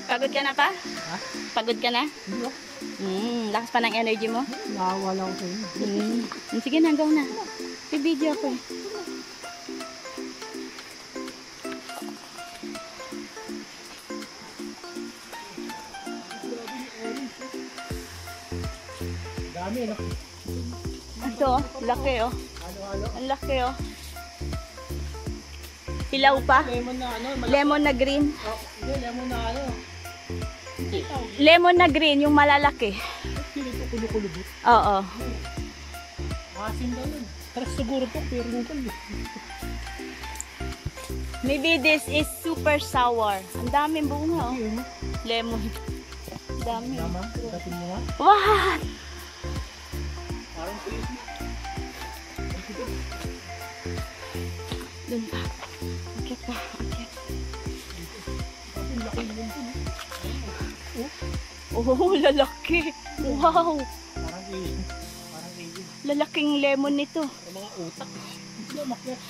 Pagod ka na pa? Ha? Pagod ka na? Hindi ba? Lakas pa ng energy mo? Nakawala ko sa'yo. Sige na, go na. Pibidyo ako eh. Dami, no? Ito, laki oh. Ang laki oh. Hilaw pa. Lemon na ano? Lemon na green. Hindi, lemon na ano? Lemon na green, yung malalaki. Sino ito? Kulukulubot? Oo. Asin daw nun. Taras siguro ito, pero nukul. Maybe this is super sour. Ang daming bunga oh. Lemon. Ang dami. Tama, datin mo nga. What? Parang crazy. Doon pa. Akit pa. Akit. Ang laki yun ito. Oh, lalaki. Wow. Parang crazy. Parang crazy. Lalaking lemon nito. Yung mga utak. Hindi, makyat.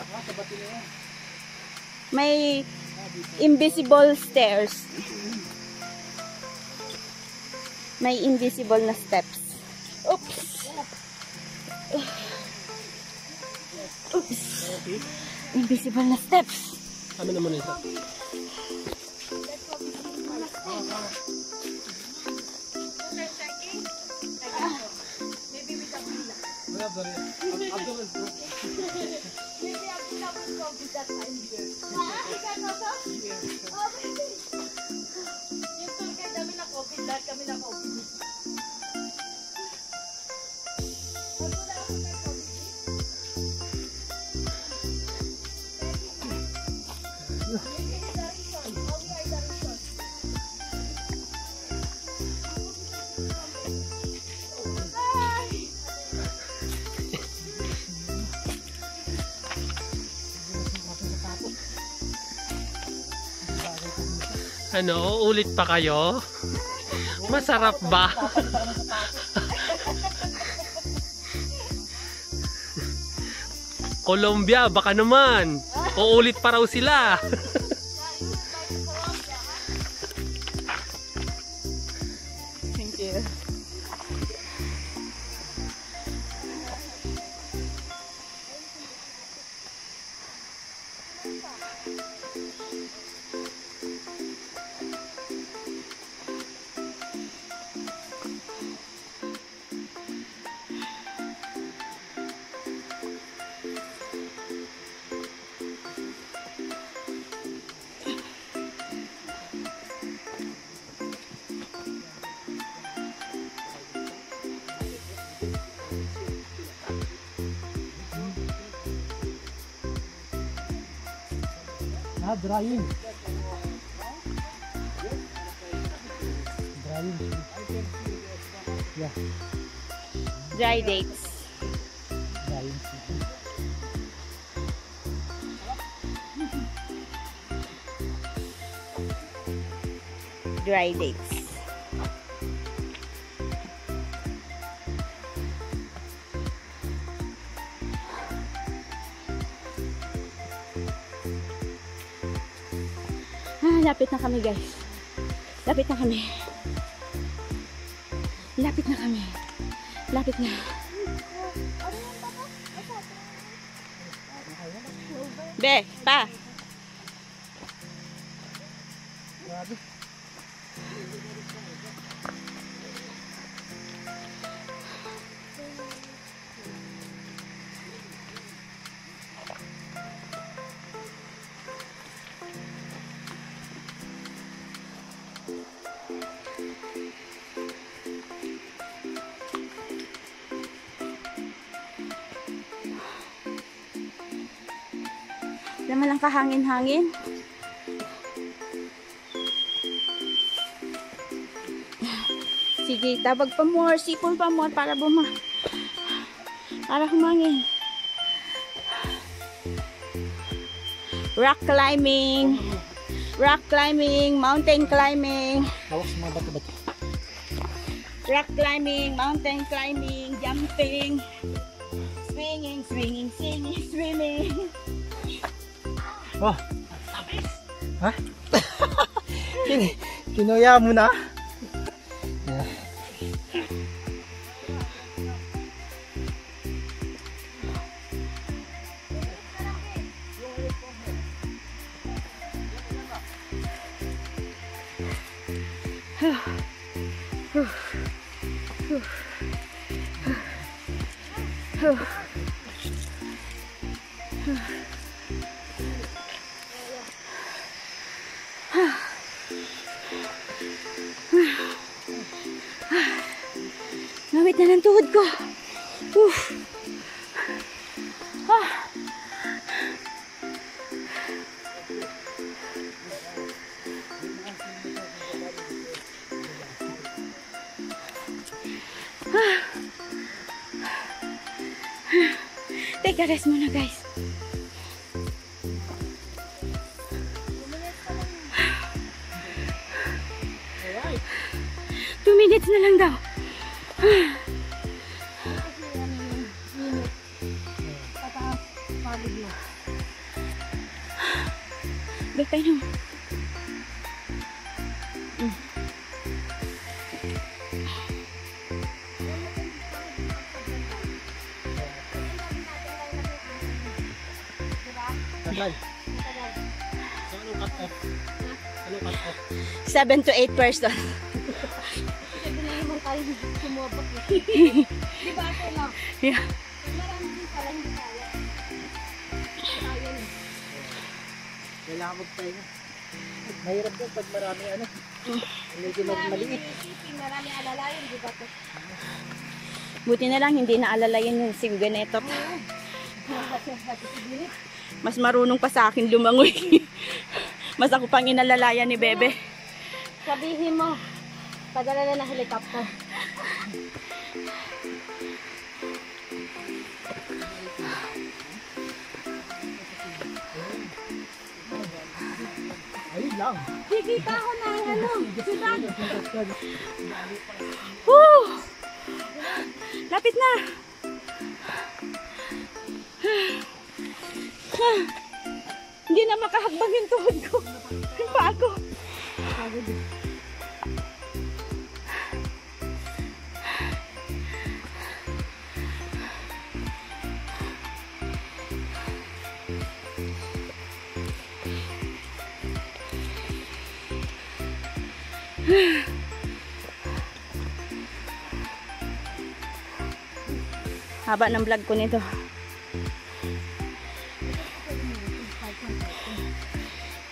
Sabatin na yan. May invisible stairs. May invisible na steps. Oops. Oops. Invisible na steps. Kami naman ito. Ano, ulit pa kayo? Masarap ba? Colombia, baka naman. Uulit pa raw sila. Thank you. Drying. Drying. Yeah. Dry dates. Drying. Dry dates. Lapit na kami guys. Lapit na kami. Lapit na kami. Lapit na. Be, pa. Naman lang kahangin-hangin. Sige, tabag pa more, sipon pa more para para humangin. Rock climbing, mountain climbing. Hawak sa mga bato-bato. Rock climbing, mountain climbing, jumping, swinging, swimming. Oh. Ha? Kinuya mo na. Ngawit na ng tuhod ko. Teka, rest muna guys. Alright. 2 minutes na lang daw. Ba't tayo naman? Tagal. So, anong cut off? Anong cut off? 7 to 8 person. Sabi na naman tayo sumubok eh. Di ba ito lang? Yeah. Marami din pala hindi kaya. Kaya na. Kailangan magpahinga. Mahirap din pag marami ano. Medyo maliit. Marami alalayan, di ba ito? Buti na lang hindi naalalayan yung siganetot. Mas marunong pa sa akin lumangoy. Mas ako pang inalalayan ni Bebe. Sabihin mo, padala na ng helicopter. Ayun lang. Kikita ko na ano, sudan. Woo! Lapit na. Hindi na makahakbang yung tuhod ko. Yung paa ko. Haba ng vlog ko nito.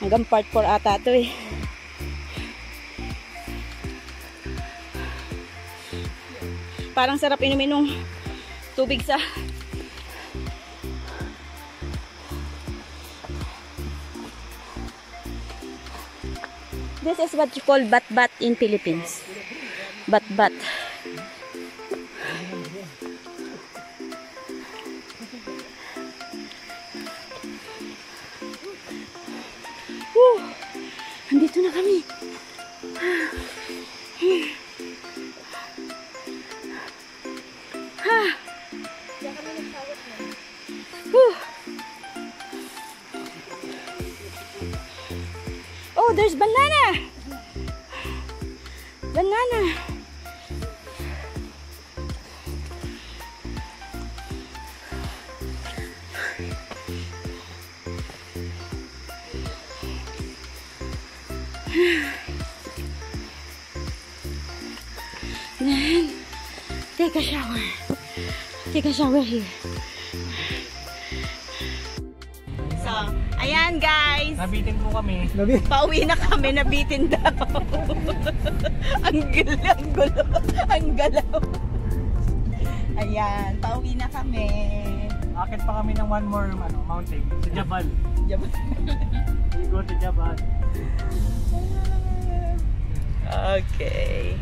Hanggang part 4 ata ito eh. Parang sarap inumin ng tubig sa This is what you call bat-bat in Philippines. Bat-bat. Andito na kami. Oh, there's banana. Banana. Then, take a shower. Take a shower here. So, ayan guys. Nabitin po kami. Pauwi na kami, nabitin daw. Ang gulo. Ang galaw. Ayan, pauwi na kami. Akit pa kami ng one more mountain. Sa Jabal. We go to Jabal. Okay.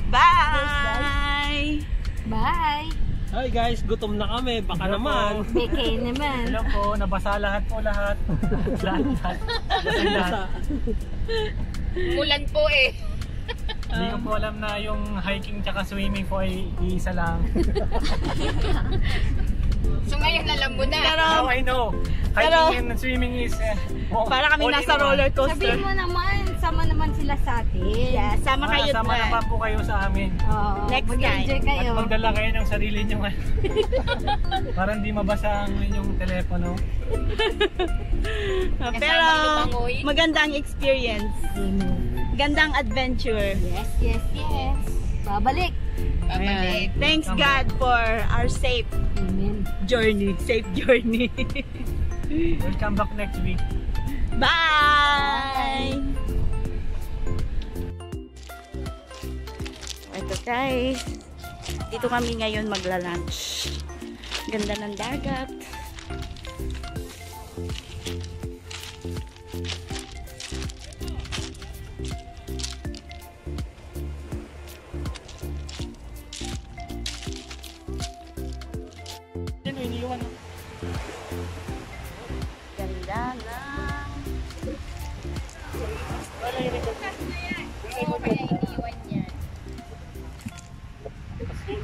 Bye! Bye! Hi guys, gutom na kami. Baka naman. Beke naman. Alam po, nabasa lahat po lahat. Lahat. Mulan po eh. Hindi ko po alam na yung hiking tsaka swimming po ay iisa lang. So ngayon alam mo na. Pero, Now I know. Pero- Hiking and swimming is para kami nasa roller coaster. Sabihin mo naman, sama naman sila sa atin. Yeah, sama kayo Sama na. naman po kayo sa amin. Oo, Next mag-enjoy time. kayo. At magdala kayo ng sarili nyo. Para hindi mabasa ang inyong telepono. Pero, magandang experience. Gandang adventure. Yes, yes, yes. Babalik. Ayan. Thanks God for our safe Amen. journey. Safe journey. We'll come back next week. Bye! Ito guys. Dito kami ngayon magla-lunch. Ganda ng dagat. Yan o, iniiwan. Ganda na. Oo, kaya iniwan yan. Tapos yung